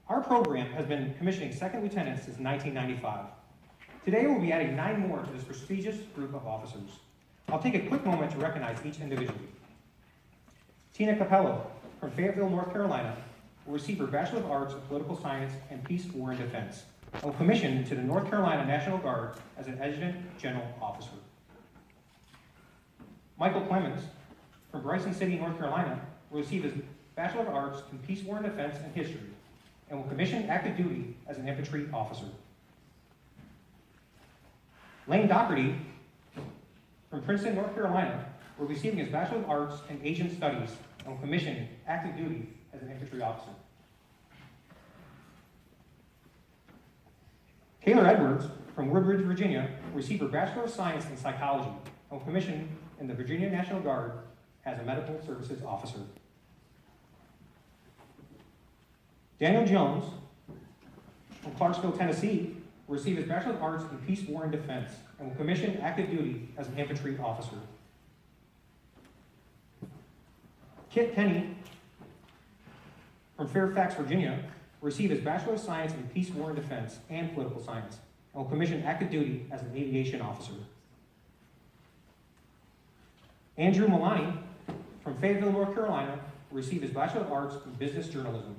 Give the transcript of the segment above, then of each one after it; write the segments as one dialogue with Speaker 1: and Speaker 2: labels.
Speaker 1: Our program has been commissioning second lieutenants since 1995. Today we'll be adding 9 more to this prestigious group of officers. I'll take a quick moment to recognize each individually. Tina Capello from Fayetteville, North Carolina, will receive her Bachelor of Arts in Political Science and Peace, War, and Defense, and will commission to the North Carolina National Guard as an Adjutant General Officer. Michael Clemens from Bryson City, North Carolina, will receive his Bachelor of Arts in Peace, War, and Defense and History, and will commission active duty as an infantry officer. Lane Doherty from Princeton, North Carolina, will be receiving his Bachelor of Arts in Asian Studies and will commission active duty as an infantry officer. Taylor Edwards from Woodbridge, Virginia, will receive her Bachelor of Science in Psychology and will commission in the Virginia National Guard as a medical services officer. Daniel Jones from Clarksville, Tennessee, will receive his Bachelor of Arts in Peace, War, and Defense and will commission active duty as an infantry officer. Kit Penny from Fairfax, Virginia, will receive his Bachelor of Science in Peace, War, and Defense and Political Science and will commission active duty as an aviation officer. Andrew Milani from Fayetteville, North Carolina, will receive his Bachelor of Arts in Business Journalism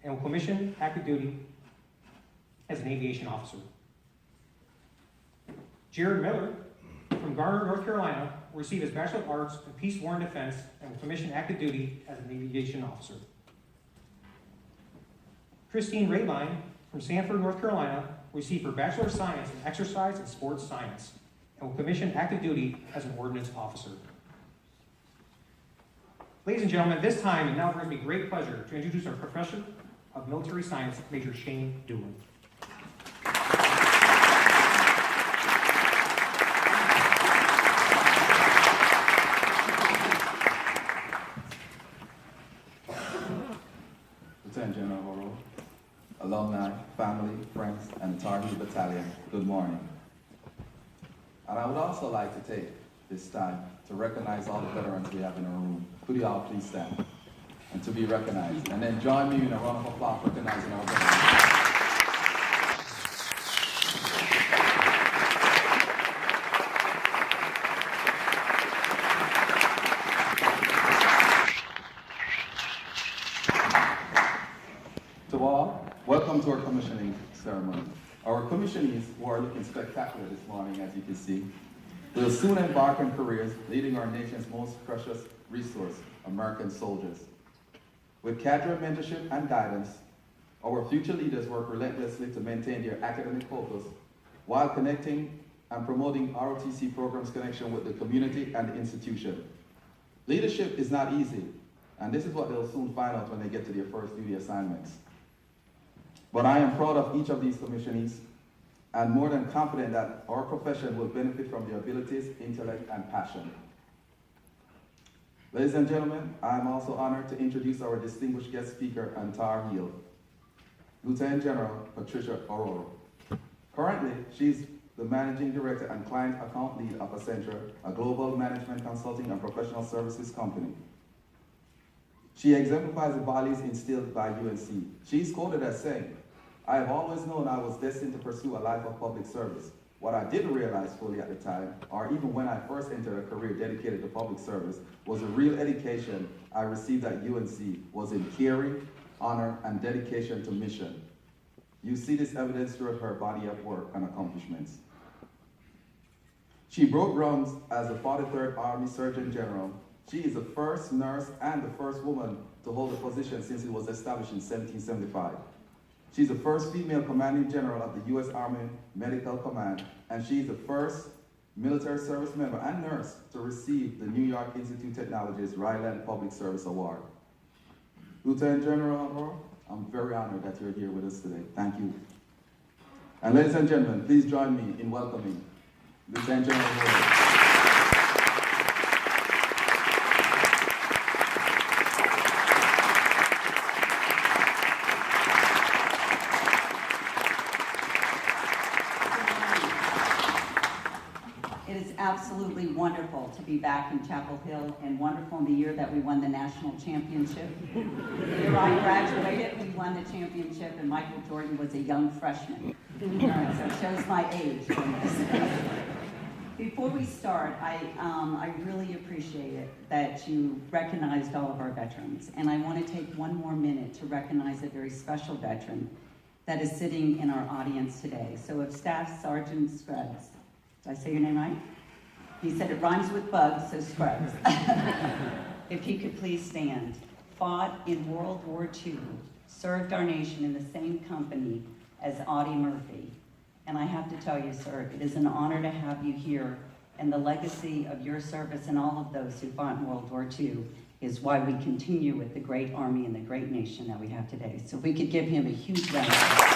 Speaker 1: and will commission active duty as an aviation officer. Jared Miller from Garner, North Carolina, will receive his Bachelor of Arts in Peace, War, and Defense and will commission active duty as an aviation officer. Christine Rayline from Sanford, North Carolina, will receive her Bachelor of Science in Exercise and Sports Science and will commission active duty as an ordnance officer. Ladies and gentlemen, at this time, it now brings me great pleasure to introduce our Professor of Military Science, Major Shane Doolin.
Speaker 2: Lieutenant General Horo, alumni, family, friends, and the Tar Heel Battalion, good morning. And I would also like to take this time to recognize all the veterans we have in our room. Could you all please stand and to be recognized? And then join me in a round of applause recognizing our veterans. To all, welcome to our commissioning ceremony. Our commissionees, who are looking spectacular this morning, as you can see, will soon embark on careers leading our nation's most precious resource, American soldiers. With cadre mentorship and guidance, our future leaders work relentlessly to maintain their academic focus while connecting and promoting ROTC programs' connection with the community and the institution. Leadership is not easy, and this is what they'll soon find out when they get to their first duty assignments. But I am proud of each of these commissionees and more than confident that our profession will benefit from their abilities, intellect, and passion. Ladies and gentlemen, I am also honored to introduce our distinguished guest speaker and Tar Heel, Lieutenant General Patricia Aurora. Currently, she's the Managing Director and Client Account Lead of Accenture, a global management consulting and professional services company. She exemplifies the values instilled by UNC. She's quoted as saying, "I have always known I was destined to pursue a life of public service. What I didn't realize fully at the time, or even when I first entered a career dedicated to public service, was the real education I received at UNC was in caring, honor, and dedication to mission." You see this evidence throughout her body of work and accomplishments. She broke ground as the 43rd Army Surgeon General. She is the first nurse and the first woman to hold the position since it was established in 1775. She's the first female commanding general of the U.S. Army Medical Command, and she's the first military service member and nurse to receive the New York Institute of Technology's Ryland Public Service Award. Lieutenant General Aurora, I'm very honored that you're here with us today. Thank you. And ladies and gentlemen, please join me in welcoming Lieutenant General Aurora.
Speaker 3: absolutely wonderful to be back in Chapel Hill, and wonderful in the year that we won the national championship. The year I graduated, we won the championship, and Michael Jordan was a young freshman. So it shows my age on this. Before we start, I really appreciate it that you recognized all of our veterans, and I want to take one more minute to recognize a very special veteran that is sitting in our audience today. So if Staff Sergeant Scruggs, did I say your name right? He said it rhymes with bugs, so Scruggs. If he could please stand. Fought in World War II, served our nation in the same company as Audie Murphy. And I have to tell you, sir, it is an honor to have you here, and the legacy of your service and all of those who fought in World War II is why we continue with the great Army and the great nation that we have today. So if we could give him a huge round of applause.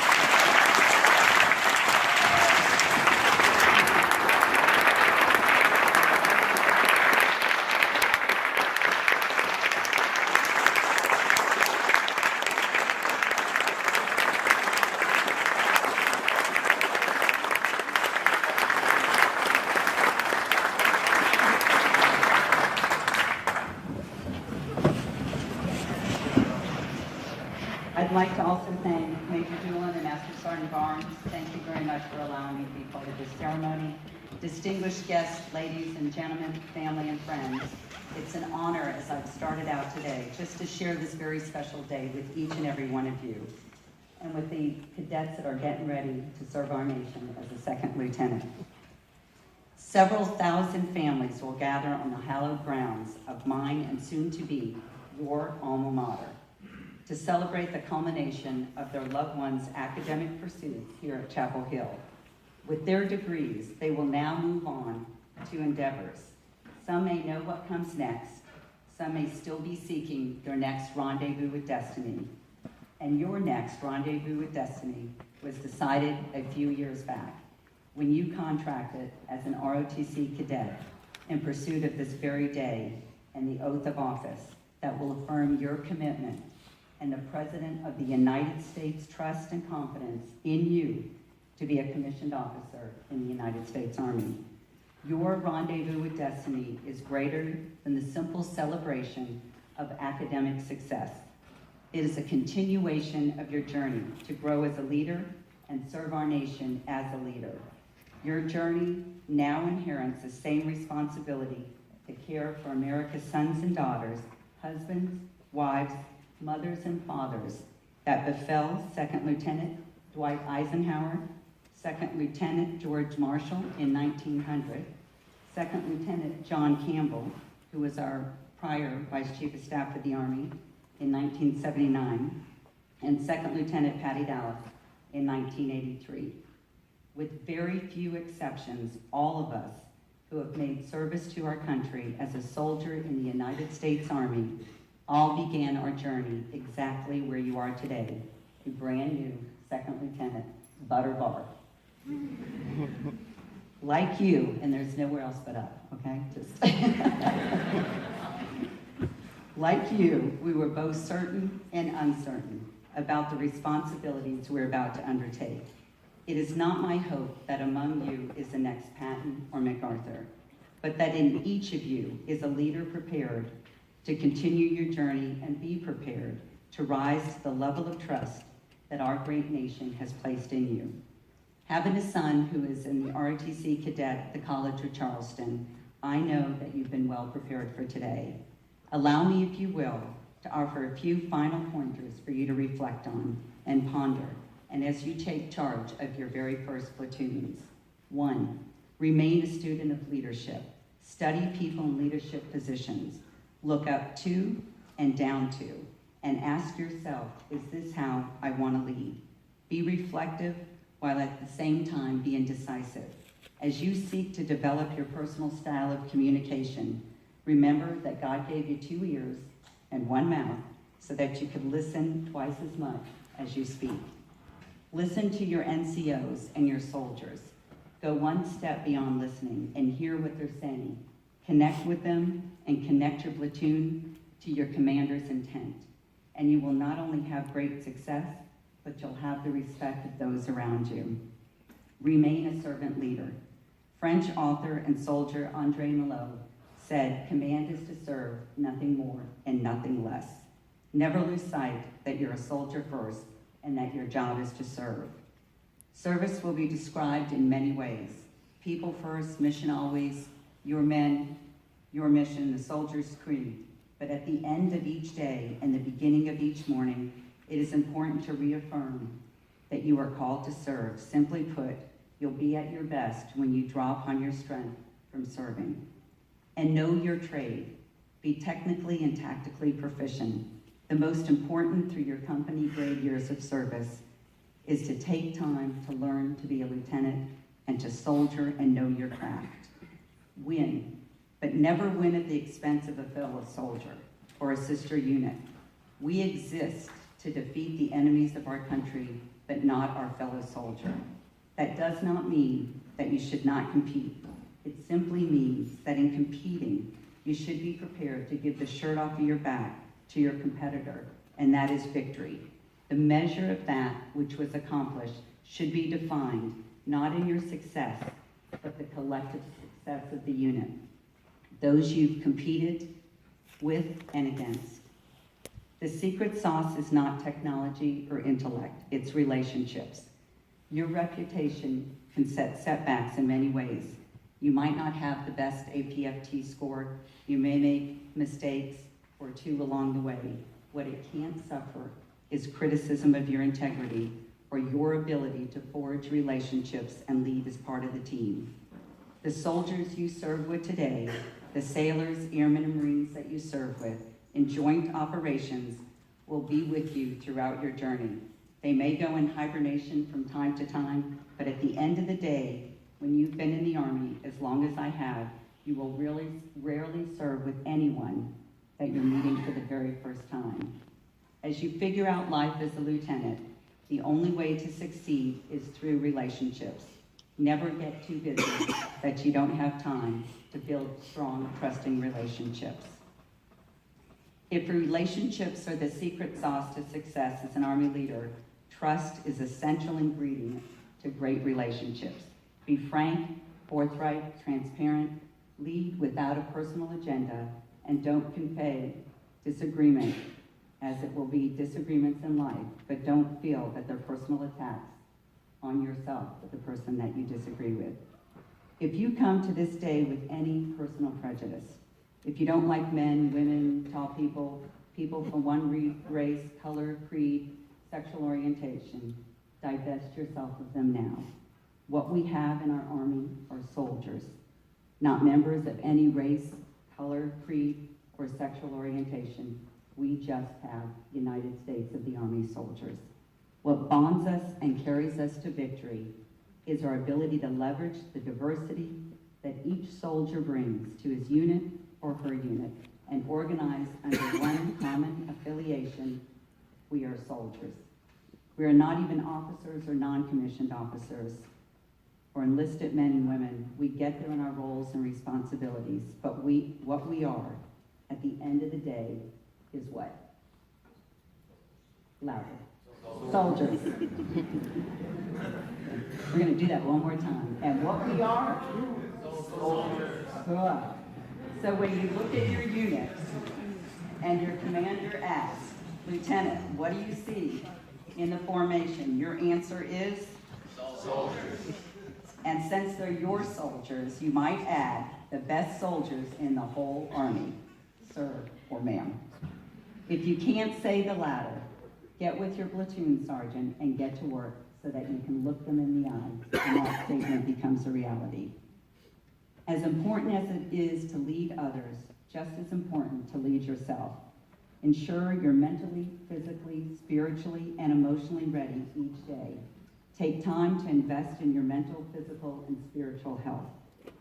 Speaker 3: I'd like to also thank Major Doolin and Master Sergeant Barnes. Thank you very much for allowing me to be part of this ceremony. Distinguished guests, ladies and gentlemen, family and friends, it's an honor as I've started out today just to share this very special day with each and every one of you and with the cadets that are getting ready to serve our nation as a second lieutenant. Several thousand families will gather on the hallowed grounds of mine and soon to be your alma mater to celebrate the culmination of their loved ones' academic pursuits here at Chapel Hill. With their degrees, they will now move on to endeavors. Some may know what comes next. Some may still be seeking their next rendezvous with destiny. And your next rendezvous with destiny was decided a few years back when you contracted as an ROTC cadet in pursuit of this very day and the oath of office that will affirm your commitment and the President of the United States trust and confidence in you to be a commissioned officer in the United States Army. Your rendezvous with destiny is greater than the simple celebration of academic success. It is a continuation of your journey to grow as a leader and serve our nation as a leader. Your journey now inherits the same responsibility to care for America's sons and daughters, husbands, wives, mothers, and fathers that befell Second Lieutenant Dwight Eisenhower, Second Lieutenant George Marshall in 1900, Second Lieutenant John Campbell, who was our prior Vice Chief of Staff of the Army in 1979, and Second Lieutenant Patty Dallas in 1983. With very few exceptions, all of us who have made service to our country as a soldier in the United States Army all began our journey exactly where you are today, a brand new Second Lieutenant Butter Bar. Like you, and there's nowhere else but up, okay? Like you, we were both certain and uncertain about the responsibilities we're about to undertake. It is not my hope that among you is the next Patton or MacArthur, but that in each of you is a leader prepared to continue your journey and be prepared to rise to the level of trust that our great nation has placed in you. Having a son who is in the ROTC cadet at the College of Charleston, I know that you've been well prepared for today. Allow me, if you will, to offer a few final pointers for you to reflect on and ponder, and as you take charge of your very first platoons. 1, remain a student of leadership. Study people in leadership positions. Look up to and down to, and ask yourself, is this how I want to lead? Be reflective while at the same time being decisive. As you seek to develop your personal style of communication, remember that God gave you 2 ears and 1 mouth so that you could listen twice as much as you speak. Listen to your NCOs and your soldiers. Go one step beyond listening and hear what they're saying. Connect with them and connect your platoon to your commander's intent. And you will not only have great success, but you'll have the respect of those around you. Remain a servant leader. French author and soldier André Malot said, "Command is to serve, nothing more and nothing less." Never lose sight that you're a soldier first and that your job is to serve. Service will be described in many ways. People first, mission always, your men, your mission, the soldier's creed. But at the end of each day and the beginning of each morning, it is important to reaffirm that you are called to serve. Simply put, you'll be at your best when you draw upon your strength from serving. And know your trade. Be technically and tactically proficient. The most important through your company grade years of service is to take time to learn to be a lieutenant and to soldier and know your craft. Win, but never win at the expense of a fellow soldier or a sister unit. We exist to defeat the enemies of our country, but not our fellow soldier. That does not mean that you should not compete. It simply means that in competing, you should be prepared to give the shirt off of your back to your competitor, and that is victory. The measure of that which was accomplished should be defined not in your success, but the collective success of the unit, those you've competed with and against. The secret sauce is not technology or intellect, it's relationships. Your reputation can set setbacks in many ways. You might not have the best APFT score, you may make mistakes or two along the way. What it can't suffer is criticism of your integrity or your ability to forge relationships and lead as part of the team. The soldiers you serve with today, the sailors, airmen, and Marines that you serve with in joint operations will be with you throughout your journey. They may go in hibernation from time to time, but at the end of the day, when you've been in the Army as long as I have, you will really rarely serve with anyone that you're meeting for the very first time. As you figure out life as a lieutenant, the only way to succeed is through relationships. Never get too busy that you don't have time to build strong, trusting relationships. If relationships are the secret sauce to success as an Army leader, trust is an essential ingredient to great relationships. Be frank, forthright, transparent, lead without a personal agenda, and don't convey disagreement, as it will be disagreements in life, but don't feel that they're personal attacks on yourself, the person that you disagree with. If you come to this day with any personal prejudice, if you don't like men, women, tall people, people from one race, color, creed, sexual orientation, divest yourself of them now. What we have in our Army are soldiers, not members of any race, color, creed, or sexual orientation. We just have United States of the Army soldiers. What bonds us and carries us to victory is our ability to leverage the diversity that each soldier brings to his unit or her unit and organize under one common affiliation. We are soldiers. We are not even officers or non-commissioned officers or enlisted men and women. We get there in our roles and responsibilities, but what we are at the end of the day is what? Louder. Soldiers. We're going to do that one more time. And what we are? Soldiers. Good. So when you look at your unit and your commander asks, Lieutenant, what do you see in the formation? Your answer is? Soldiers. And since they're your soldiers, you might add the best soldiers in the whole Army, sir or ma'am. If you can't say the latter, get with your platoon sergeant and get to work so that you can look them in the eye and that statement becomes a reality. As important as it is to lead others, just as important to lead yourself. Ensure you're mentally, physically, spiritually, and emotionally ready each day. Take time to invest in your mental, physical, and spiritual health.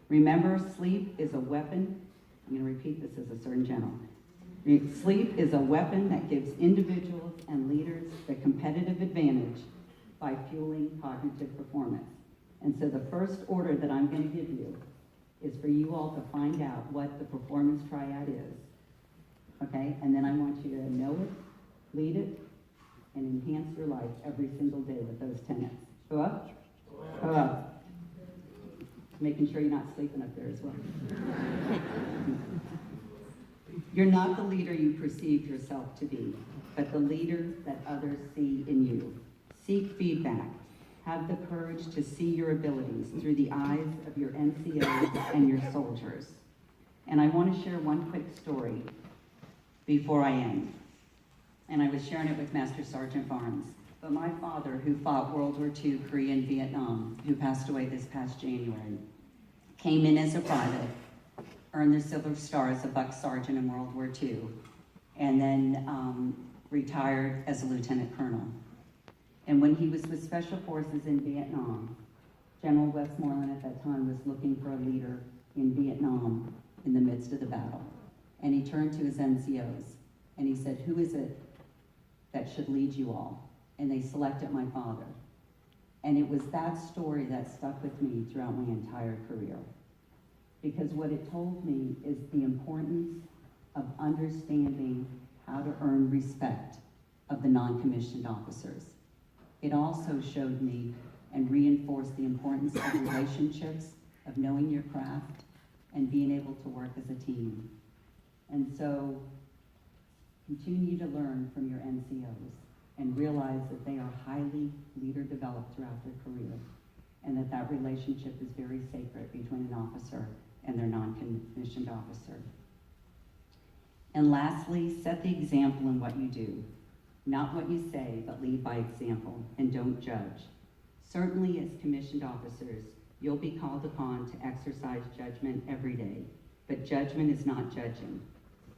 Speaker 3: Remember, sleep is a weapon. I'm going to repeat this as a Surgeon General. Sleep is a weapon that gives individuals and leaders the competitive advantage by fueling cognitive performance. And so the first order that I'm going to give you is for you all to find out what the performance triad is. Okay? And then I want you to know it, lead it, and enhance your life every single day with those tenets. Go up. Go up. making sure you're not sleeping up there as well. You're not the leader you perceive yourself to be, but the leader that others see in you. Seek feedback. Have the courage to see your abilities through the eyes of your NCOs and your soldiers. And I want to share one quick story before I end. And I was sharing it with Master Sergeant Barnes. But my father, who fought World War II, Korea, and Vietnam, who passed away this past January, came in as a private, earned the Silver Star as a buck sergeant in World War II, and then retired as a lieutenant colonel. And when he was with Special Forces in Vietnam, General Westmoreland at that time was looking for a leader in Vietnam in the midst of the battle. And he turned to his NCOs and he said, "Who is it that should lead you all?" And they selected my father. And it was that story that stuck with me throughout my entire career. Because what it told me is the importance of understanding how to earn respect of the non-commissioned officers. It also showed me and reinforced the importance of relationships, of knowing your craft, and being able to work as a team. And so, continue to learn from your NCOs and realize that they are highly leader developed throughout their career, and that that relationship is very sacred between an officer and their non-commissioned officer. And lastly, set the example in what you do. Not what you say, but lead by example, and don't judge. Certainly as commissioned officers, you'll be called upon to exercise judgment every day, but judgment is not judging.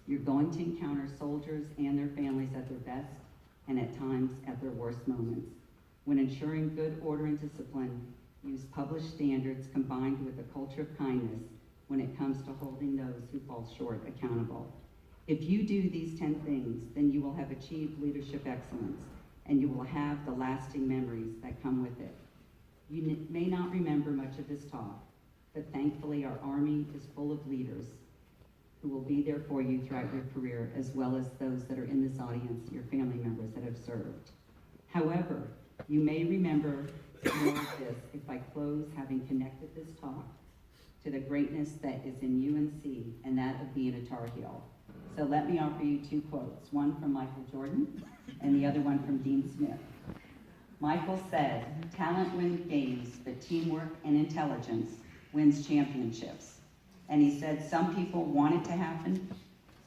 Speaker 3: You're going to encounter soldiers and their families at their best, and at times at their worst moments. When ensuring good order and discipline, use published standards combined with a culture of kindness when it comes to holding those who fall short accountable. If you do these 10 things, then you will have achieved leadership excellence, and you will have the lasting memories that come with it. You may not remember much of this talk, but thankfully our Army is full of leaders who will be there for you throughout your career, as well as those that are in this audience, your family members that have served. However, you may remember more of this if I close having connected this talk to the greatness that is in UNC and that of being a Tar Heel. So let me offer you two quotes, one from Michael Jordan and the other one from Dean Smith. Michael said, "Talent wins games, but teamwork and intelligence wins championships." And he said, some people want it to happen,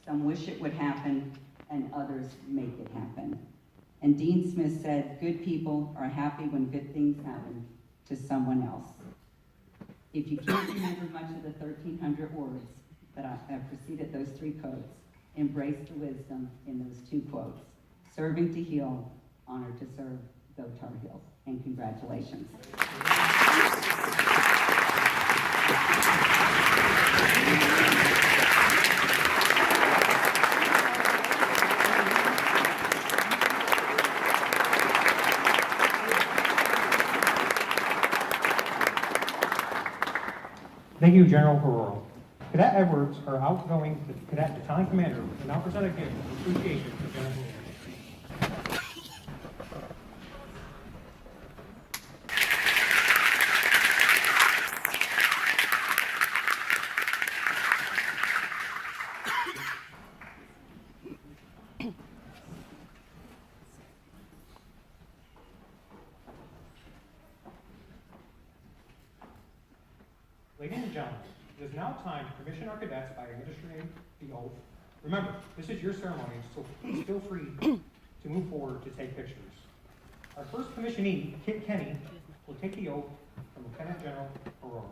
Speaker 3: some wish it would happen, and others make it happen. And Dean Smith said, good people are happy when good things happen to someone else. If you can't remember much of the 1,300 words that have preceded those three quotes, embrace the wisdom in those two quotes. Serving to heal, honored to serve, go Tar Heels. And congratulations.
Speaker 1: Thank you, General Herrera. Cadet Edwards, our outgoing cadet battalion commander, will now present a gift of appreciation to General Herrera. Ladies and gentlemen, it is now time to commission our cadets by administering the oath. Remember, this is your ceremony, so please feel free to move forward to take pictures. Our first commissionee, Kit Kenny, will take the oath from Lieutenant General Aurora.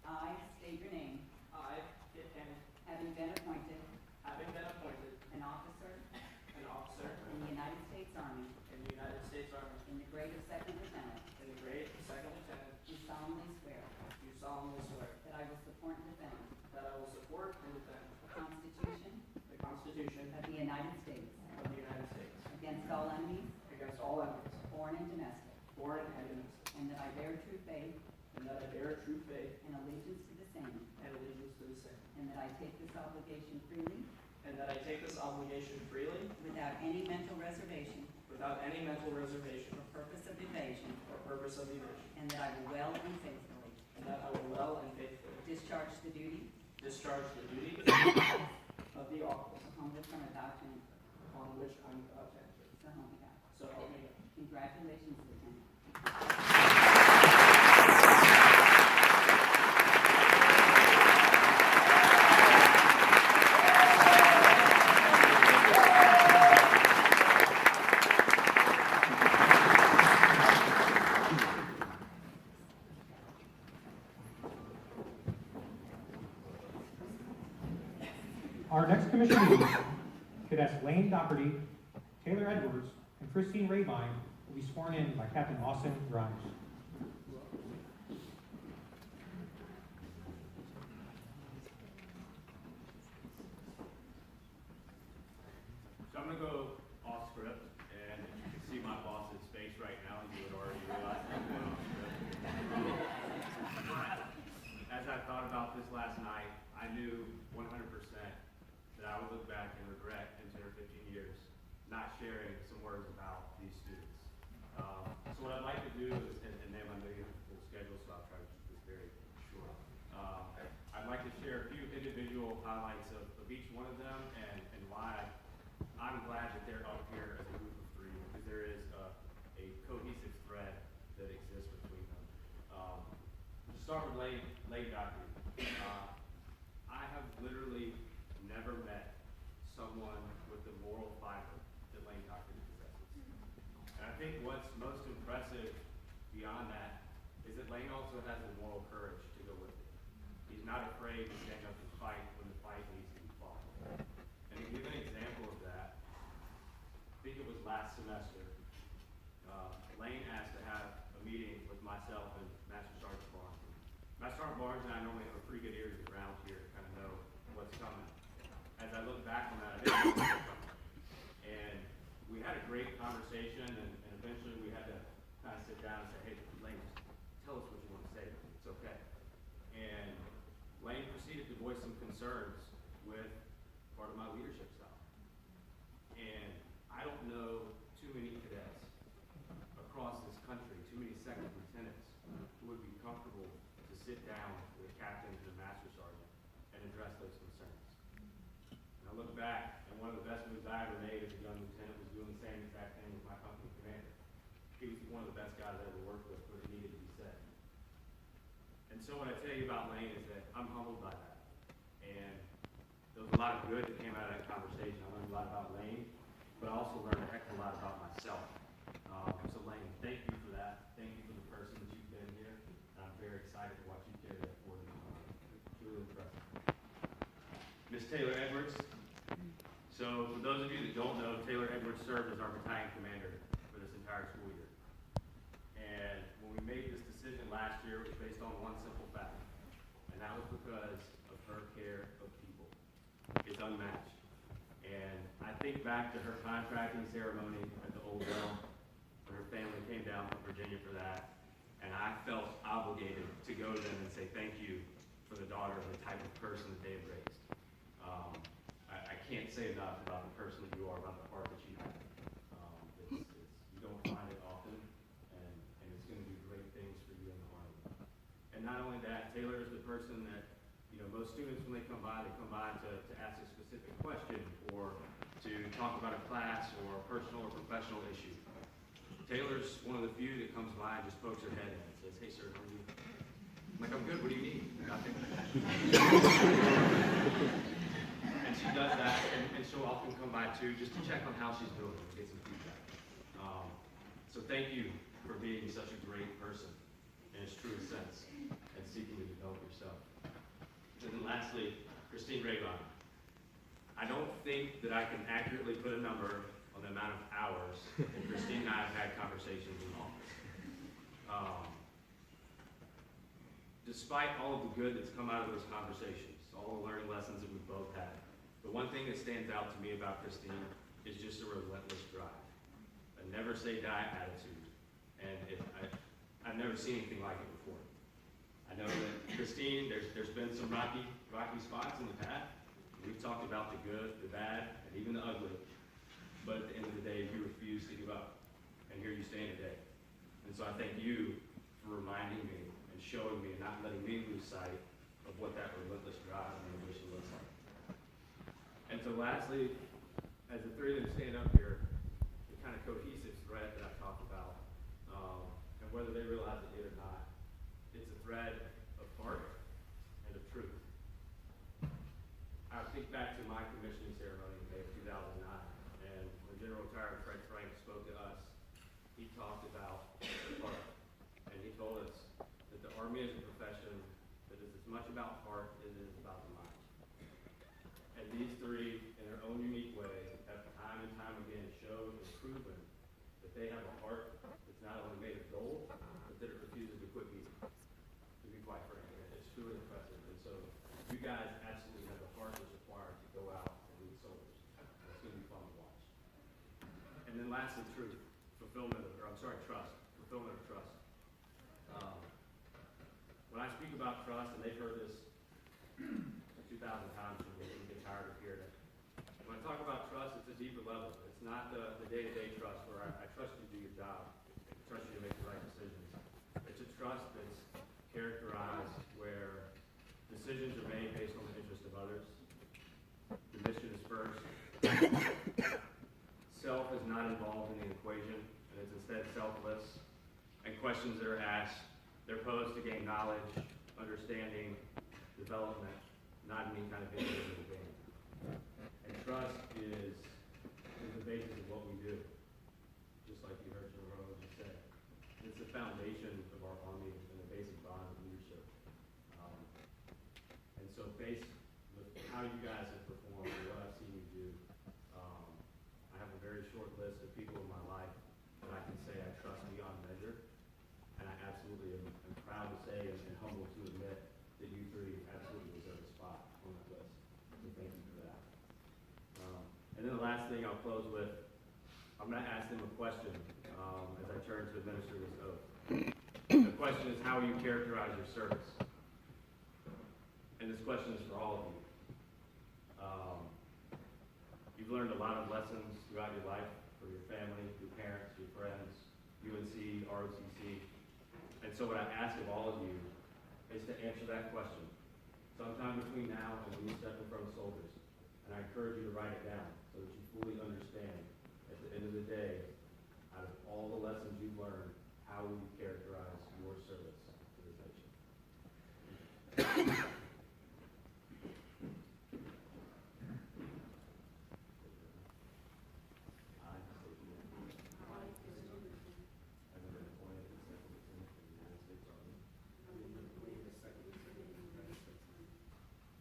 Speaker 3: I state your name.
Speaker 4: I, Kit Kenny,
Speaker 3: Having been appointed
Speaker 4: an officer
Speaker 3: in the United States Army
Speaker 4: in the United States Army
Speaker 3: in the grade of second lieutenant,
Speaker 4: in the grade of second lieutenant,
Speaker 3: do solemnly swear
Speaker 4: do solemnly swear
Speaker 3: that I will support and defend
Speaker 4: that I will support and defend
Speaker 3: the Constitution
Speaker 4: the Constitution
Speaker 3: of the United States
Speaker 4: of the United States
Speaker 3: against all enemies,
Speaker 4: against all enemies,
Speaker 3: foreign and domestic,
Speaker 4: foreign and domestic,
Speaker 3: and that I bear true faith
Speaker 4: and that I bear true faith
Speaker 3: and allegiance to the same,
Speaker 4: and allegiance to the same,
Speaker 3: and that I take this obligation freely
Speaker 4: and that I take this obligation freely
Speaker 3: without any mental reservation
Speaker 4: without any mental reservation
Speaker 3: or purpose of evasion,
Speaker 4: or purpose of evasion,
Speaker 3: and that I will well and faithfully
Speaker 4: and that I will well and faithfully
Speaker 3: discharge the duty
Speaker 4: discharge the duty of the office
Speaker 3: upon which I'm about to enter.
Speaker 4: upon which I'm about to enter.
Speaker 3: So help me God.
Speaker 4: So help me God.
Speaker 3: Congratulations, Lieutenant.
Speaker 1: Our next commissionees, Cadets Lane Doherty, Taylor Edwards, and Christine Rabine, will be sworn in by Captain Austin Grimes.
Speaker 5: So I'm gonna go off script, and if you can see my boss's face right now, you would already realize I'm going off script. As I thought about this last night, I knew 100% that I would look back and regret in 10 or 15 years not sharing some words about these students. So what I'd like to do is, and ma'am, I know you have a full schedule, so I'll try to keep this very short. I'd like to share a few individual highlights of each one of them and why I'm glad that they're up here as a group of three, because there is a cohesive thread that exists between them. To start with Lane Doherty. I have literally never met someone with the moral fiber that Lane Doherty possesses. And I think what's most impressive beyond that is that Lane also has the moral courage to go with it. He's not afraid to stand up and fight when the fight needs to be fought. And to give an example of that, I think it was last semester, Lane asked to have a meeting with myself and Master Sergeant Barnes. Master Sergeant Barnes and I normally have a pretty good ear to the ground here to kind of know what's coming. As I look back on that, I didn't know what was coming. And we had a great conversation, and eventually we had to kind of sit down and say, hey, Lane, tell us what you want to say. It's okay. And Lane proceeded to voice some concerns with part of my leadership style. And I don't know too many cadets across this country, too many second lieutenants, who would be comfortable to sit down with captains and a master sergeant and address those concerns. And I look back, and one of the best moves I ever made as a young lieutenant was doing the same exact thing with my company commander. He was one of the best guys I ever worked with, but it needed to be said. And so what I tell you about Lane is that I'm humbled by that. And there was a lot of good that came out of that conversation. I learned a lot about Lane, but I also learned a heck of a lot about myself. So Lane, thank you for that. Thank you for the person that you've been here. And I'm very excited to watch you carry that forward. It's really impressive. Miss Taylor Edwards. So for those of you that don't know, Taylor Edwards served as our battalion commander for this entire school year. And when we made this decision last year, it was based on one simple fact. And that was because of her care of people. It's unmatched. And I think back to her contracting ceremony at the Old Well, when her family came down from Virginia for that, and I felt obligated to go to them and say thank you for the daughter of the type of person that they have raised. I can't say enough about the person that you are, about the heart that you have. You don't find it often, and it's going to do great things for you in the Army. And not only that, Taylor is the person that, most students, when they come by to ask a specific question or to talk about a class or a personal or professional issue. Taylor's one of the few that comes by and just pokes her head in and says, hey, sir, how are you? I'm like, I'm good, what do you need? Nothing. And she does that, and she'll often come by too, just to check on how she's doing and get some feedback. So thank you for being such a great person in its truest sense and seeking to develop yourself. And then lastly, Christine Rabine. I don't think that I can accurately put a number on the amount of hours that Christine and I have had conversations in office. Despite all of the good that's come out of those conversations, all the learning lessons that we've both had, the one thing that stands out to me about Christine is just a relentless drive, a never say die attitude, and I've never seen anything like it before. I know that Christine, there's been some rocky spots in the path. We've talked about the good, the bad, and even the ugly, but at the end of the day, you refuse refused to give up. And here you stand today. And so I thank you for reminding me and showing me and not letting me lose sight of what that relentless drive and ambition looks like. And so lastly, as the three of them stand up here, the kind of cohesive thread that I've talked about, and whether they realize it yet or not, it's a thread of heart and of truth. I think back to my commissioning ceremony in May of 2009, and when General Retired Fred Frank spoke to us, he talked about the heart, and he told us that the Army is a profession that is as much about heart as it is about the mind. And these three, in their own unique way, have time and time again showed and proven that they have a heart that's not only made of gold, but that it refuses to quit beating. To be quite frank, it's truly impressive. And so you guys absolutely have the heart that's required to go out and lead soldiers. And it's going to be fun to watch. And then lastly, truth, trust, fulfillment of trust. When I speak about trust, and they've heard this 2,000 times, and they get tired of hearing it. When I talk about trust, it's a deeper level. It's not the day-to-day trust where I trust you to do your job, I trust you to make the right decisions. It's a trust that's characterized where decisions are made based on the interest of others. The mission is first. Self is not involved in the equation, and it's instead selfless. And questions that are asked, they're posed to gain knowledge, understanding, development, not any kind of individual gain. And trust is the basis of what we do, just like you heard General Rose just say. It's the foundation of our Army and the basic bond of leadership. And so based with how you guys have performed and what I've seen you do, I have a very short list of people in my life that I can say I trust beyond measure. And I absolutely am proud to say and humbled to admit that you three absolutely deserve a spot on that list. So thank you for that. And then the last thing I'll close with, I'm going to ask them a question as I turn to administer this oath. The question is, how will you characterize your service? And this question is for all of you. You've learned a lot of lessons throughout your life from your family, your parents, your friends, UNC, ROTC. And so what I ask of all of you is to answer that question sometime between now and when you step in front of soldiers. And I encourage you to write it down so that you fully understand at the end of the day, out of all the lessons you've learned, how will you characterize your service to this nation?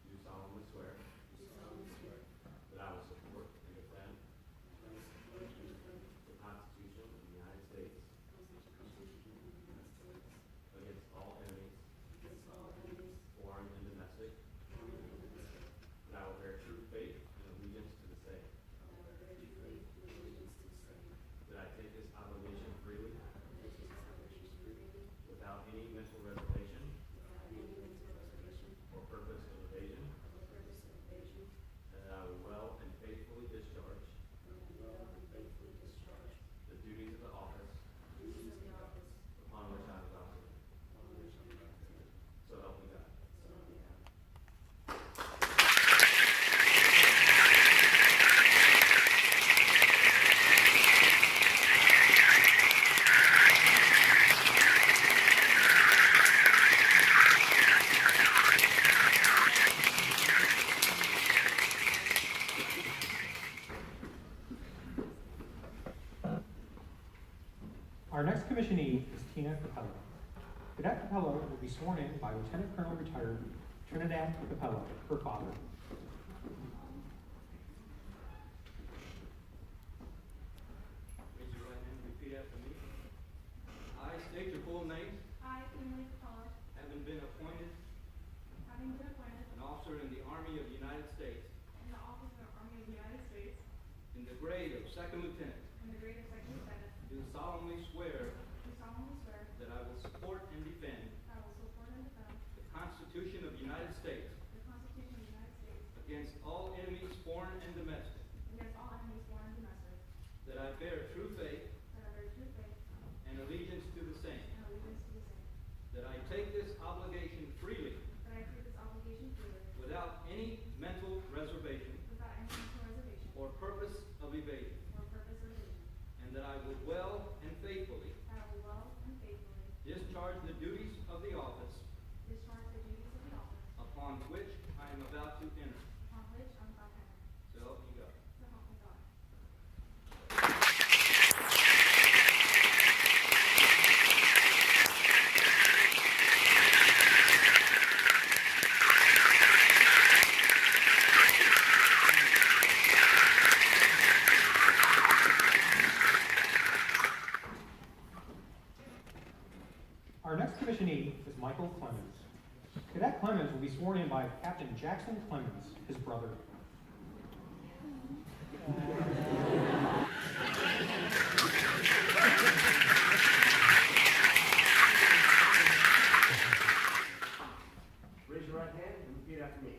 Speaker 5: Do solemnly swear that I will support and defend the Constitution of the United States against all enemies, foreign and domestic, that I will bear true faith and allegiance to the same, that I take this obligation freely without any mental reservation or purpose of evasion, that I will well and faithfully discharge the duties of the office upon which I am about to. So help me God.
Speaker 1: Our next commissionee is Tina Capello. Cadet Capello will be sworn in by Lieutenant Colonel Retired Trinidad Capello, her father.
Speaker 4: Raise your right hand and repeat after me. I state your full name,
Speaker 6: I, Emily Capella,
Speaker 4: having been appointed
Speaker 6: an
Speaker 4: an officer in the Army of the United States
Speaker 6: in the office of the Army of the United States
Speaker 4: in the grade of second lieutenant,
Speaker 6: in the grade of second lieutenant,
Speaker 4: do solemnly swear
Speaker 6: do solemnly swear
Speaker 4: that I will support and defend
Speaker 6: that I will support and defend
Speaker 4: the Constitution of the United States
Speaker 6: the Constitution of the United States
Speaker 4: against all enemies, foreign and domestic,
Speaker 6: against all enemies, foreign and domestic,
Speaker 4: that I bear true faith will well and faithfully
Speaker 6: that I will well and faithfully
Speaker 4: discharge the duties of the office
Speaker 6: discharge the duties of the office
Speaker 4: upon which I am about to enter.
Speaker 6: upon which I'm about to enter.
Speaker 4: So help me God.
Speaker 6: So help me God.
Speaker 1: Our next commissionee is Michael Clemens. Cadet Clemens will be sworn in by Captain Jackson Clemens, his brother.
Speaker 5: Raise your right hand and repeat after me.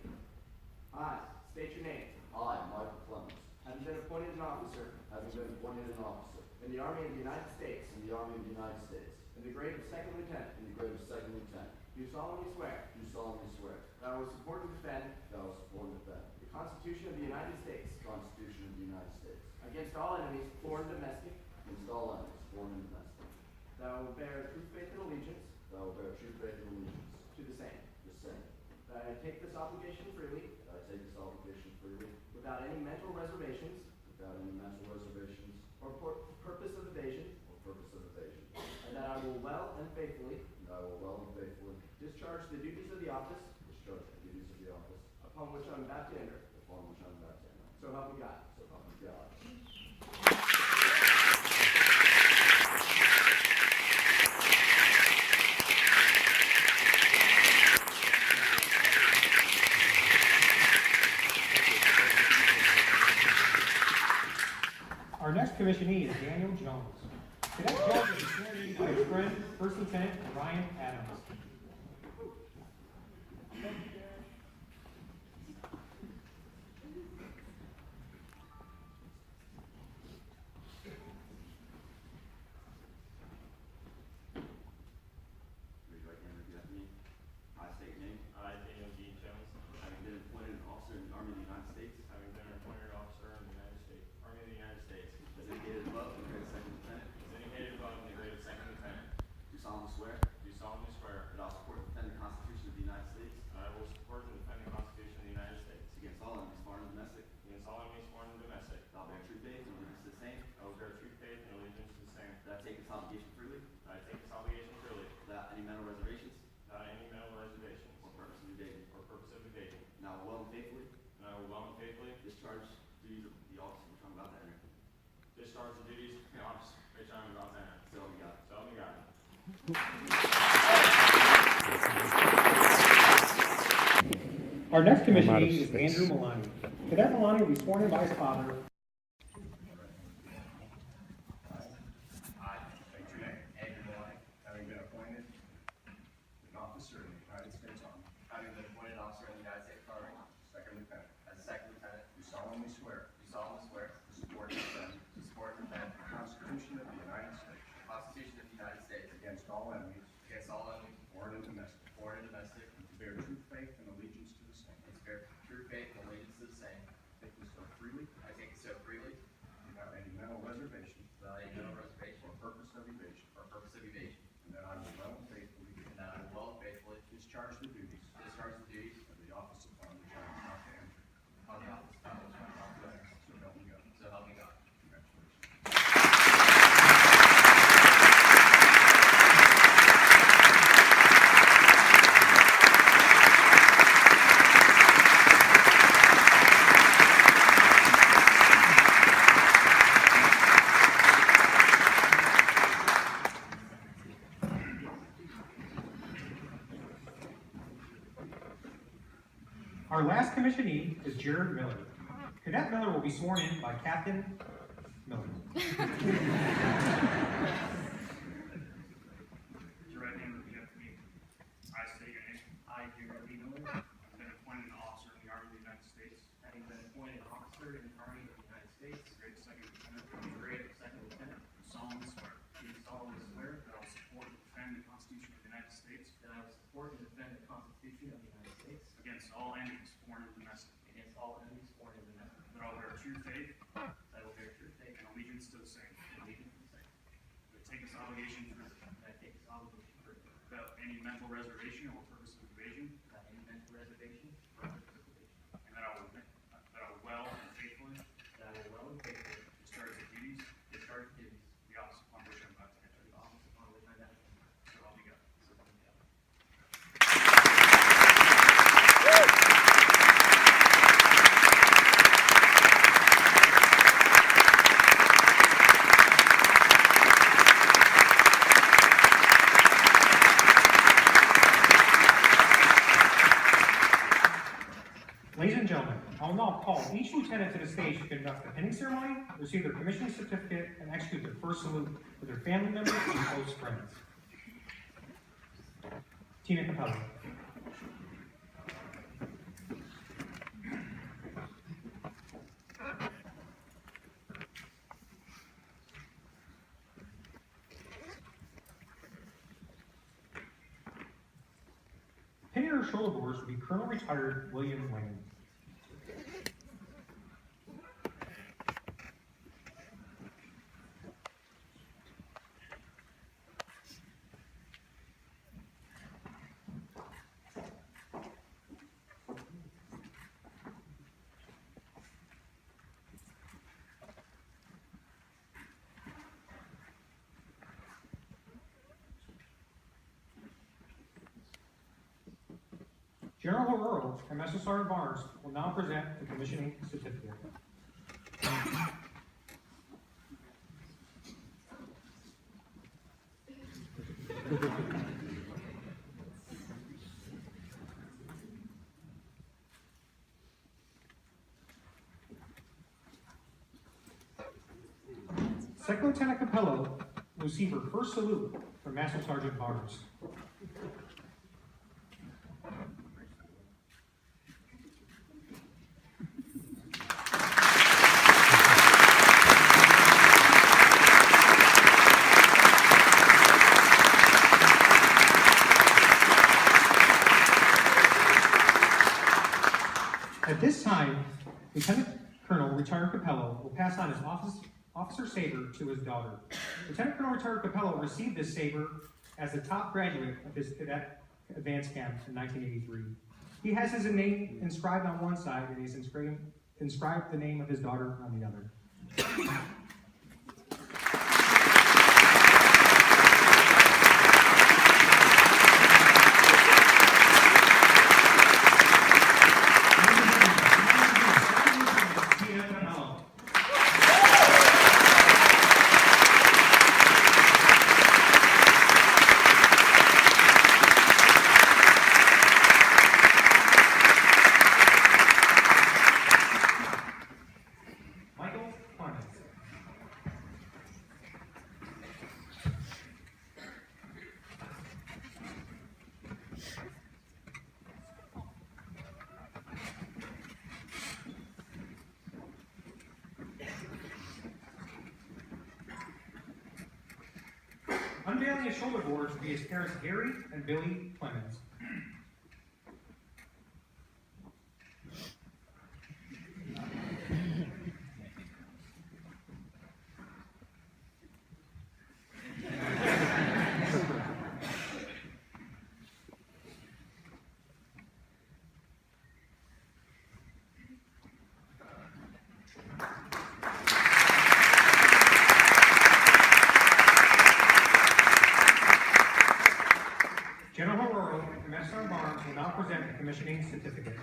Speaker 5: I state your name.
Speaker 7: I, Michael Clemens,
Speaker 5: Having been appointed an officer
Speaker 7: having been appointed an officer
Speaker 5: in the Army of the United States
Speaker 7: in the Army of the United States
Speaker 5: in the grade of second lieutenant,
Speaker 7: in the grade of second lieutenant,
Speaker 5: do solemnly swear
Speaker 7: do solemnly swear
Speaker 5: that I will support and defend
Speaker 7: that I will support and defend
Speaker 5: the Constitution of the United States
Speaker 7: the Constitution of the United States
Speaker 5: against all enemies, foreign and domestic,
Speaker 7: against all enemies, foreign and domestic,
Speaker 5: that I will bear true faith and allegiance
Speaker 7: that I will bear true faith and allegiance
Speaker 5: to the same,
Speaker 7: to the same,
Speaker 5: that I take this obligation freely
Speaker 7: that I take this obligation freely
Speaker 5: without any mental reservations
Speaker 7: without any mental reservations
Speaker 5: or purpose of evasion,
Speaker 7: or purpose of evasion,
Speaker 5: and that I will well and faithfully
Speaker 7: and that I will well and faithfully
Speaker 5: discharge the duties of the office
Speaker 7: discharge the duties of the office
Speaker 5: upon which I'm about to enter.
Speaker 7: upon which I am about to enter.
Speaker 5: So help me God.
Speaker 7: So help me God.
Speaker 1: Our next commissionee is Daniel Jones. Cadet Jones will be sworn in by his friend, First Lieutenant Ryan Adams.
Speaker 8: Raise your right hand and repeat after me. I state your name. I, Daniel G. Jones. Having been appointed an officer in the Army of the United States. Having been an appointed officer in the Army of the United States. As indicated above in the grade of second lieutenant. As indicated above in the grade of second lieutenant. Do solemnly swear. Do solemnly swear. That I will support and defend the Constitution of the United States. I will support and defend the Constitution of the United States. Against all enemies, foreign and domestic. Against all enemies, foreign and domestic. That I will bear true faith and allegiance to the same. I will bear true faith and allegiance to the same. That I take this obligation freely. That I take this obligation freely. Without any mental reservations. Without any mental reservations. Or purpose of evasion. Or purpose of evasion. And I will well and faithfully. And I will well and faithfully. Discharge the duties of the office which I'm about to enter. Discharge the duties of the office which I am about to enter. So help me God. So help me God.
Speaker 1: Our next commissionee is Andrew Malani. Cadet Malani will be sworn in by his father.
Speaker 9: I, state your name. Andrew Malani. Having been appointed an officer in the United States Army.
Speaker 8: Having been appointed officer in the United States Army.
Speaker 9: Second lieutenant.
Speaker 8: As a second lieutenant.
Speaker 9: Do solemnly swear
Speaker 8: Do solemnly swear.
Speaker 9: to support and defend
Speaker 8: To support and defend
Speaker 9: the Constitution of the United States
Speaker 8: the Constitution of the United States.
Speaker 9: against all enemies,
Speaker 8: Against all enemies,
Speaker 9: foreign and domestic,
Speaker 8: foreign and domestic.
Speaker 9: and to bear true faith and allegiance to the same.
Speaker 8: And to bear true faith and allegiance to the same.
Speaker 9: Take this oath freely
Speaker 8: I take it so freely.
Speaker 9: without any mental reservation
Speaker 8: Without any mental reservation.
Speaker 9: or purpose of evasion,
Speaker 8: Or purpose of evasion.
Speaker 9: and that I will well and faithfully
Speaker 8: And that I will well and faithfully
Speaker 9: discharge the duties
Speaker 8: discharge the duties
Speaker 9: of the office upon which I am about to enter.
Speaker 8: of the office of which I am about to enter.
Speaker 9: So help me God.
Speaker 8: So help me God.
Speaker 9: Congratulations.
Speaker 1: Our last commissionee is Jared Miller. Cadet Miller will be sworn in by Captain Miller.
Speaker 9: Raise your right hand and repeat after me. I state your name. I, Jared Lee Miller, have been appointed an officer in the Army of the United States.
Speaker 10: Having been appointed officer in the Army of the United States,
Speaker 9: Grade second lieutenant.
Speaker 10: in the grade of second lieutenant,
Speaker 9: Solemnly swear
Speaker 10: do solemnly swear
Speaker 9: that I will support and defend the Constitution of the United States
Speaker 10: that I will support and defend the Constitution of the United States
Speaker 9: against all enemies, foreign and domestic.
Speaker 10: against all enemies, foreign and domestic,
Speaker 9: That I will bear true faith
Speaker 10: that I will bear true faith
Speaker 9: and allegiance to the same.
Speaker 10: and allegiance to the same,
Speaker 9: mental reservation or purpose of evasion,
Speaker 10: without any mental reservation or purpose of evasion,
Speaker 9: and that I will well and faithfully
Speaker 10: that I will well and faithfully
Speaker 9: discharge the duties
Speaker 10: discharge the duties
Speaker 9: of the office upon which I'm about to enter.
Speaker 10: of the office upon which I am about to enter.
Speaker 9: So help me God.
Speaker 10: So help me God.
Speaker 1: Ladies and gentlemen, I will now call each lieutenant to the stage to conduct the pinning ceremony, receive their commissioning certificate, and execute their first salute with their family members and close friends. Tina Capello. Pinning her shoulder boards will be Colonel Retired William Wayne. General Earl and Master Sergeant Barnes will now present the commissioning certificate. Second Lieutenant Capello will receive her first salute from Master Sergeant Barnes. At this time, Lieutenant Colonel Retired Capello will pass on his officer saber to his daughter. Lieutenant Colonel Retired Capello received this saber as the top graduate of his cadet advance camp in 1983. He has his name inscribed on one side and he's inscribed the name of his daughter on the other. Unveiling his shoulder boards will be his parents Gary and Billy Clemens. General Herrero and Master Barnes will now present the commissioning certificate.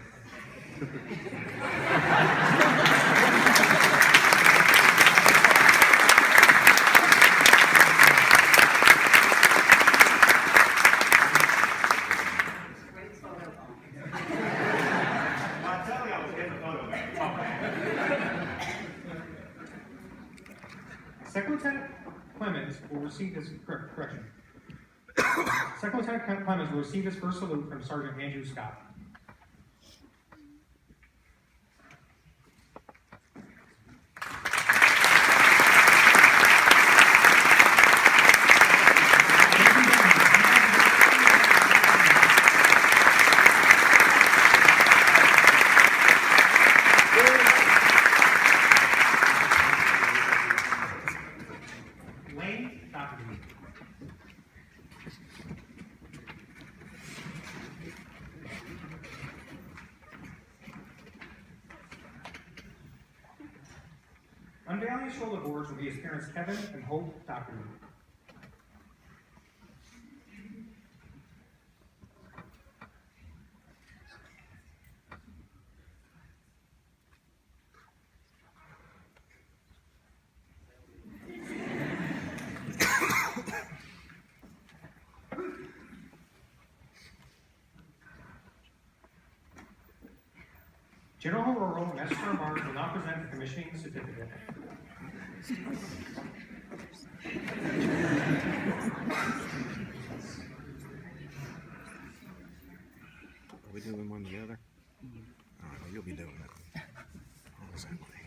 Speaker 9: I'm telling you, I was getting a photo back.
Speaker 1: Second Lieutenant Clemens will receive his correction. Second Lieutenant Clemens will receive his first salute from Sergeant Andrew Scott. Lane Doherty. Unveiling his shoulder boards will be his parents Kevin and Hope Dockery. General Rural and Esquire Barnes will now present the commissioning certificate.
Speaker 11: Are we doing one together? All right, well, you'll be doing it. Hold on my hand.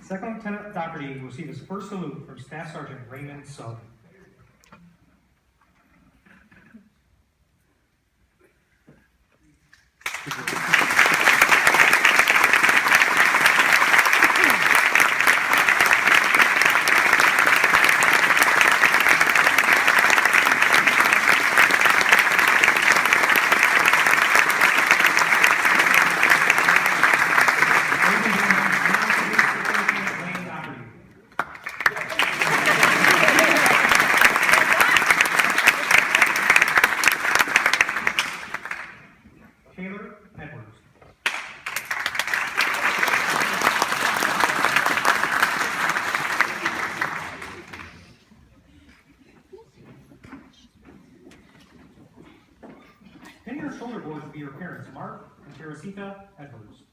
Speaker 1: Second Lieutenant Doherty will receive his first salute from Staff Sergeant Raymond Sugg. Taylor Edwards. Pinning your shoulder boards will be your parents, Mark and Teresita Edwards.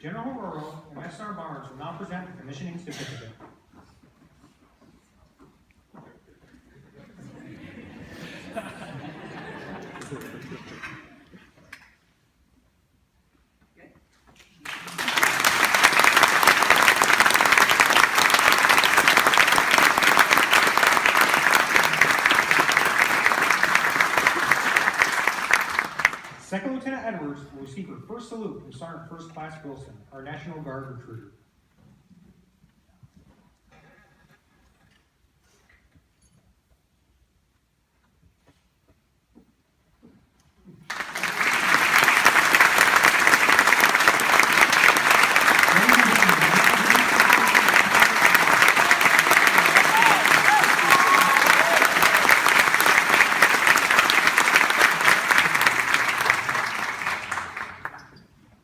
Speaker 1: General Rural and SR Barnes will now present the commissioning certificate. Second Lieutenant Edwards will receive her first salute from Sergeant First Class Wilson, our National Guard recruiter.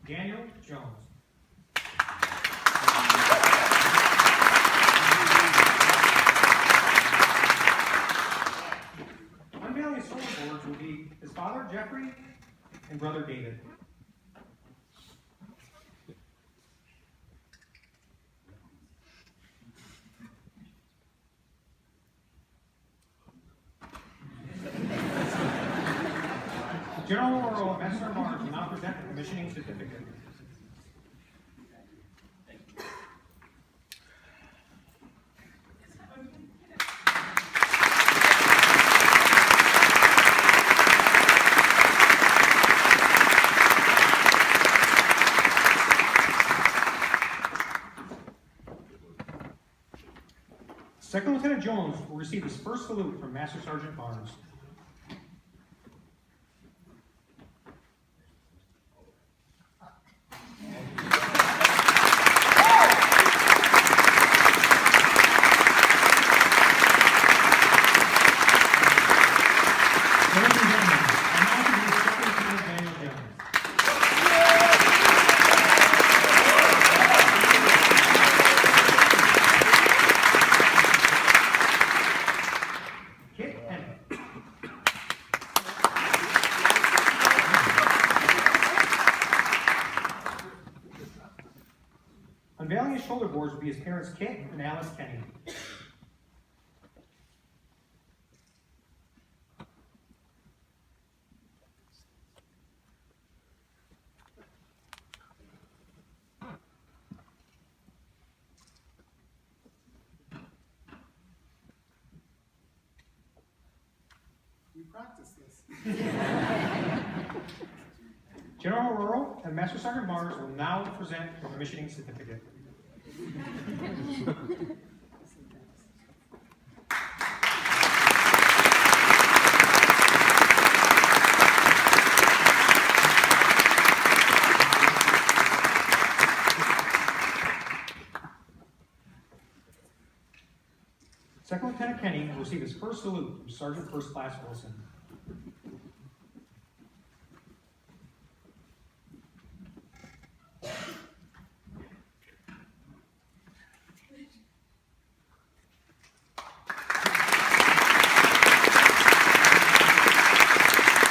Speaker 1: Daniel Jones. Unveiling his shoulder boards will be his father, Jeffrey, and brother, David. General Rural and SR Barnes will now present the commissioning certificate. Second Lieutenant Jones will receive his first salute from Master Sergeant Barnes. Ladies and gentlemen, I'm now introduce Second Lieutenant Daniel Jones. Kit Henry. Unveiling his shoulder boards will be his parents Kit and Alice Kenny.
Speaker 9: We practiced this.
Speaker 1: General Rural and Master Sergeant Barnes will now present the commissioning certificate. Second Lieutenant Kenny will receive his first salute from Sergeant First Class Wilson.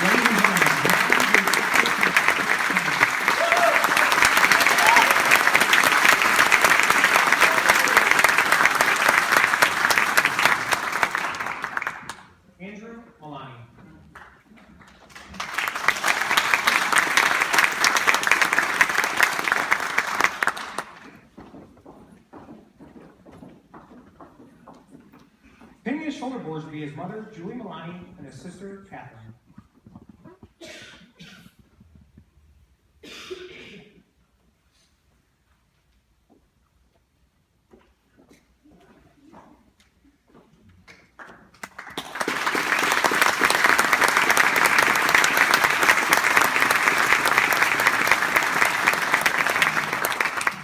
Speaker 1: Ladies and gentlemen, Andrew Malani. Pinning his shoulder boards will be his mother, Julie Malani, and his sister, Catherine.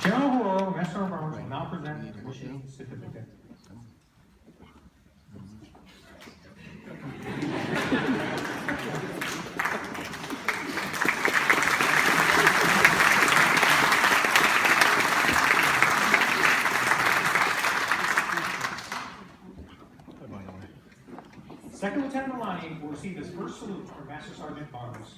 Speaker 1: General Horror, Master of Arms, will now present the commissioning certificate. Second Lieutenant Malani will receive his first salute from Master Sergeant Barnes.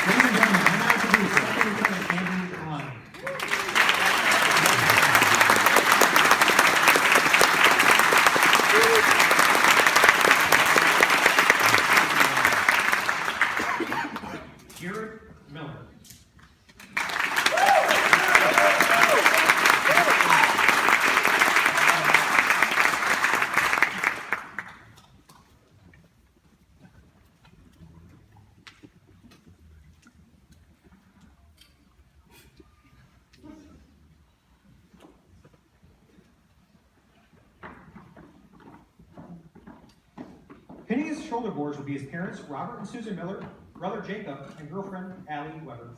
Speaker 1: Ladies and gentlemen, I now introduce Second Lieutenant Andrew Malani. Jared Miller. Pinning his shoulder boards will be his parents, Robert and Susan Miller, brother Jacob, and girlfriend, Allie Weber.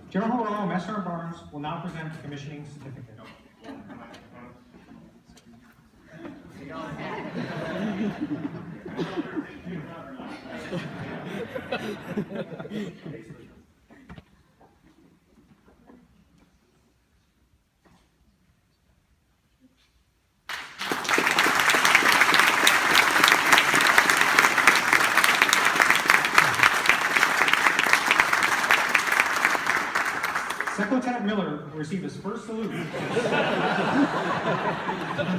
Speaker 1: General Horrell, Master of Arms, will now present the commissioning certificate. Second Lieutenant Miller will receive his first salute from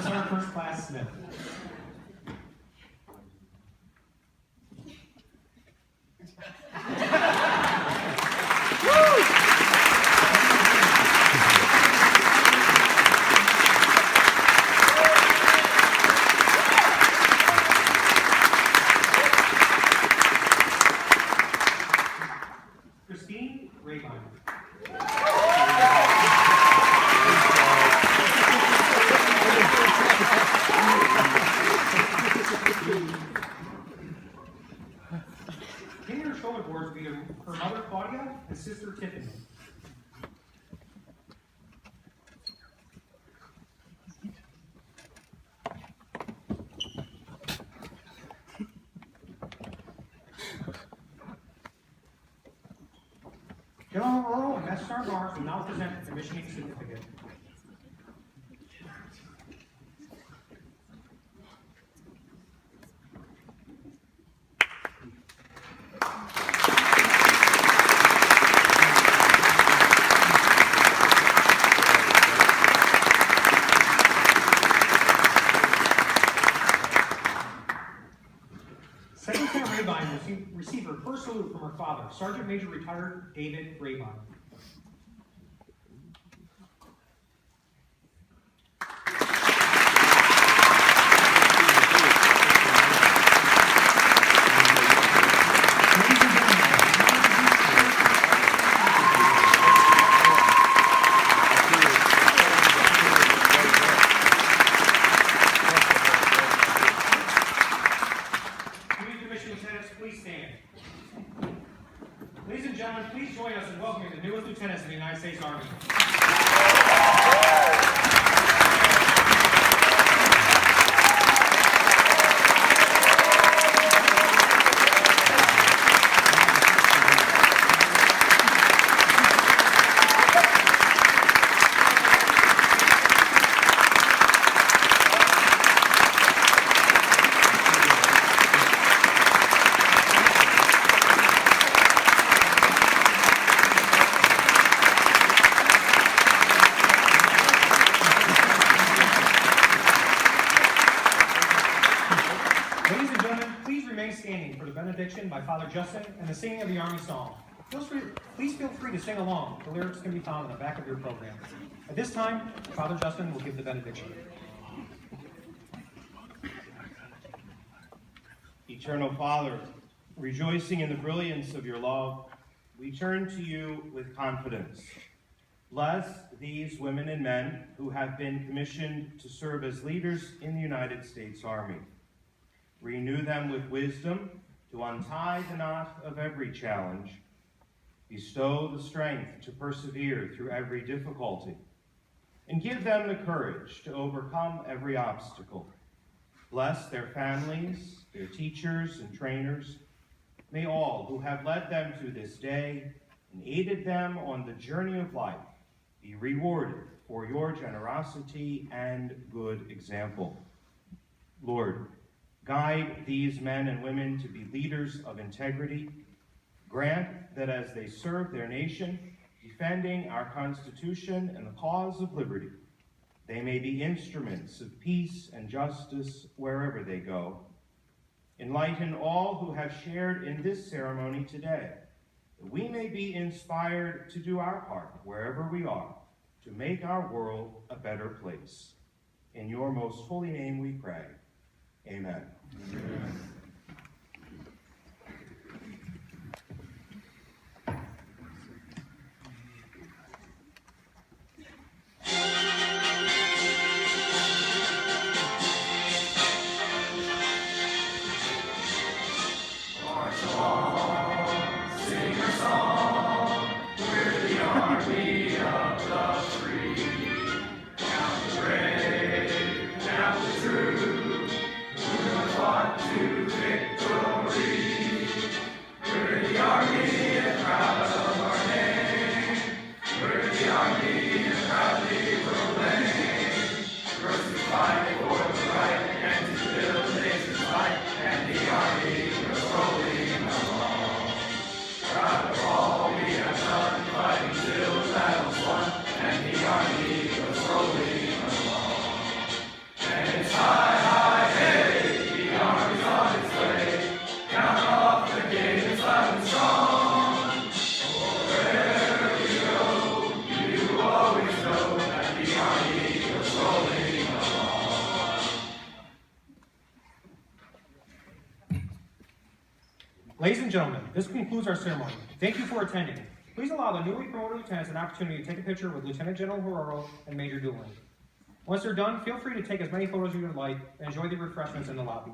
Speaker 1: Sergeant First Class Smith. Christine Rabine. Pinning her shoulder boards will be her mother Claudia and sister Tiffany. General Earl and Master Sergeant Barnes will now present the commissioning certificate. Second Lieutenant Rabine will receive her first salute from her father, Sergeant Major Retired David Rabine. Ladies and Commission Lieutenants, please stand. Ladies and gentlemen, please join us in welcoming the newest lieutenants in the United States Army. Ladies and gentlemen, please remain standing for the benediction by Father Justin and the singing of the Army song. Please feel free to sing along. The lyrics can be found in the back of your program. At this time, Father Justin will give the benediction.
Speaker 12: Eternal Father, rejoicing in the brilliance of your love, we turn to you with confidence. Bless these women and men who have been commissioned to serve as leaders in the United States Army. Renew them with wisdom to untie the knot of every challenge. Bestow the strength to persevere through every difficulty. And give them the courage to overcome every obstacle. Bless their families, their teachers and trainers. May all who have led them to this day and aided them on the journey of life be rewarded for your generosity and good example. Lord, guide these men and women to be leaders of integrity. Grant that as they serve their nation, defending our Constitution and the cause of liberty, they may be instruments of peace and justice wherever they go. Enlighten all who have shared in this ceremony today, that we may be inspired to do our part wherever we are, to make our world a better place. In your most holy name we pray. Amen. Amen.
Speaker 1: Ladies and gentlemen, this concludes our ceremony. Thank you for attending. Please allow the newly promoted lieutenants an opportunity to take a picture with Lieutenant General Herrero and Major Doolin. Once they're done, feel free to take as many photos as you would like and enjoy the refreshments in the lobby.